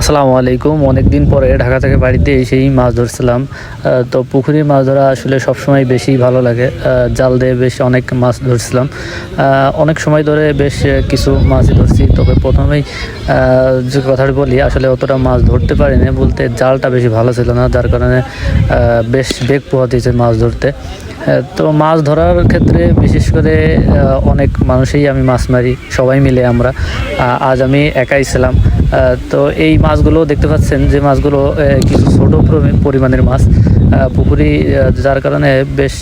আসসালামু আলাইকুম। অনেক দিন পরে ঢাকা থেকে বাড়িতে এসেই মাছ ধরছিলাম। তো পুকুরে মাছ ধরা আসলে সবসময় বেশি ভালো লাগে। জাল দিয়ে বেশ অনেক মাছ ধরছিলাম। অনেক সময় ধরে বেশ কিছু মাছই ধরছি। তবে প্রথমেই যে কথাটি বলি, আসলে অতটা মাছ ধরতে পারিনি বলতে, জালটা বেশি ভালো ছিল না, যার কারণে বেশ বেগ পোহাতেছে মাছ ধরতে। তো মাছ ধরার ক্ষেত্রে বিশেষ করে অনেক মানুষই আমি মাছ মারি, সবাই মিলে আমরা। আজ আমি একাই ছিলাম। তো এই মাছগুলো দেখতে পাচ্ছেন যে মাছগুলো কিছু ছোট পরিমাণের মাছ পুকুরি, যার কারণে বেশ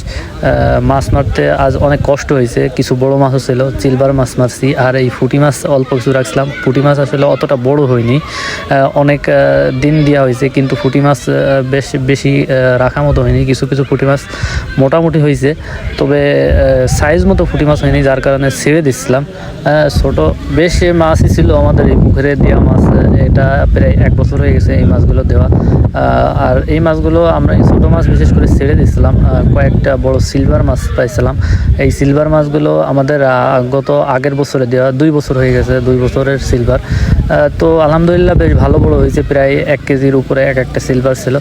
মাছ মারতে আজ অনেক কষ্ট হয়েছে। কিছু বড় মাছও ছিল, সিলভার মাছ মারছি, আর এই পুঁটি মাছ অল্প কিছু রাখছিলাম। পুঁটি মাছ আসলে অতটা বড় হয়নি, অনেক দিন দেওয়া হয়েছে, কিন্তু পুঁটি মাছ বেশি রাখা মতো হয়নি। কিছু কিছু পুঁটি মাছ মোটামুটি হয়েছে, তবে সাইজ মতো পুঁটি মাছ হয়নি, যার কারণে ছেড়ে দিচ্ছিলাম। ছোট বেশ মাছই ছিল আমাদের এই পুকুরে দেওয়া মাছ। এটা প্রায় 1 বছর হয়ে গেছে এই মাছগুলো দেওয়া। আর এই মাছগুলো আমরা ছোটো মাছ বিশেষ করে ছেড়ে দিচ্ছিলাম। কয়েকটা বড় সিলভার মাছ পাইছিলাম। এই সিলভার মাছগুলো আমাদের আগের বছরে দেওয়া, 2 বছর হয়ে গেছে, 2 বছরের সিলভার। তো আলহামদুলিল্লাহ বেশ ভালো বড় হয়েছে, প্রায় 1 কেজির উপরে একটা সিলভার ছিল।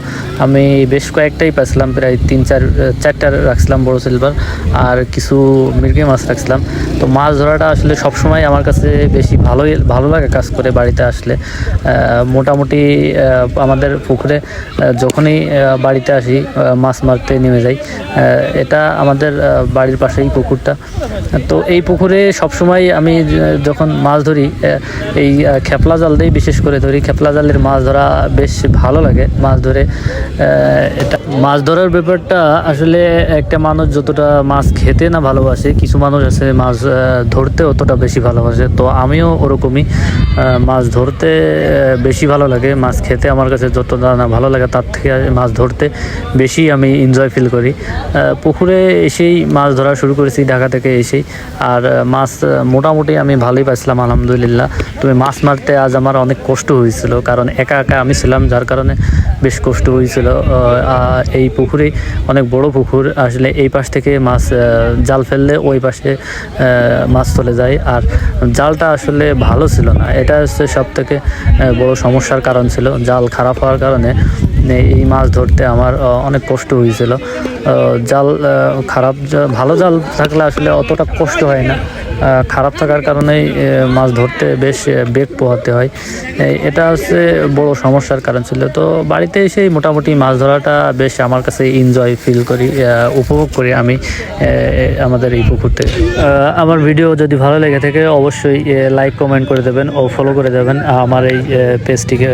আমি বেশ কয়েকটাই পাইছিলাম, প্রায় 4টা রাখছিলাম বড় সিলভার, আর কিছু মিরগি মাছ রাখছিলাম। তো মাছ ধরাটা আসলে সবসময় আমার কাছে বেশি ভালো লাগে কাজ করে বাড়িতে আসলে। মোটামুটি আমাদের পুকুরে যখনই বাড়িতে আসি মাছ মারতে নেমে যাই। এটা আমাদের বাড়ির পাশেই পুকুরটা। তো এই পুকুরে সবসময় আমি যখন মাছ ধরি, এই খেপলা জাল দিয়ে বিশেষ করে ধরি। খেপলা জালের মাছ ধরা বেশ ভালো লাগে মাছ ধরে। এটা মাছ ধরার ব্যাপারটা আসলে একটা মানুষ যতটা মাছ খেতে না ভালোবাসে, কিছু মানুষ আছে মাছ ধরতে অতটা বেশি ভালোবাসে। তো আমিও ওরকমই, মাছ ধরতে বেশি ভালো লাগে। মাছ খেতে আমার কাছে যতটা না ভালো লাগে, তার থেকে মাছ ধরতে বেশি আমি এনজয় ফিল করি। পুকুরে এসেই মাছ ধরা শুরু করেছি ঢাকা থেকে এসেই, আর মাছ মোটামুটি আমি ভালোই পাইছিলাম আলহামদুলিল্লাহ। তবে মাছ মারতে আজ আমার অনেক কষ্ট হয়েছিল, কারণ একা একা আমি ছিলাম, যার কারণে বেশ কষ্ট হয়েছিল। এই পুকুরে অনেক বড় পুকুর, আসলে এই পাশ থেকে মাছ জাল ফেললে ওই পাশে মাছ চলে যায়, আর জালটা আসলে ভালো ছিল না। এটা হচ্ছে সবথেকে বড় সমস্যার কারণ ছিল, জাল খারাপ হওয়ার কারণে এই মাছ ধরতে আমার অনেক কষ্ট হয়েছিল। জাল খারাপ, ভালো জাল থাকলে আসলে অতটা কষ্ট হয় না, খারাপ থাকার কারণেই মাছ ধরতে বেশ বেগ পোহাতে হয়। এটা হচ্ছে বড় সমস্যার কারণ ছিল। তো বাড়িতে এসেই মোটামুটি মাছ ধরাটা বেশ আমার কাছে এনজয় ফিল করি, উপভোগ করি আমি আমাদের এই পুকুরতে। আমার ভিডিও যদি ভালো লেগে থাকে অবশ্যই লাইক কমেন্ট করে দেবেন ও ফলো করে দেবেন আমার এই পেজটিকে।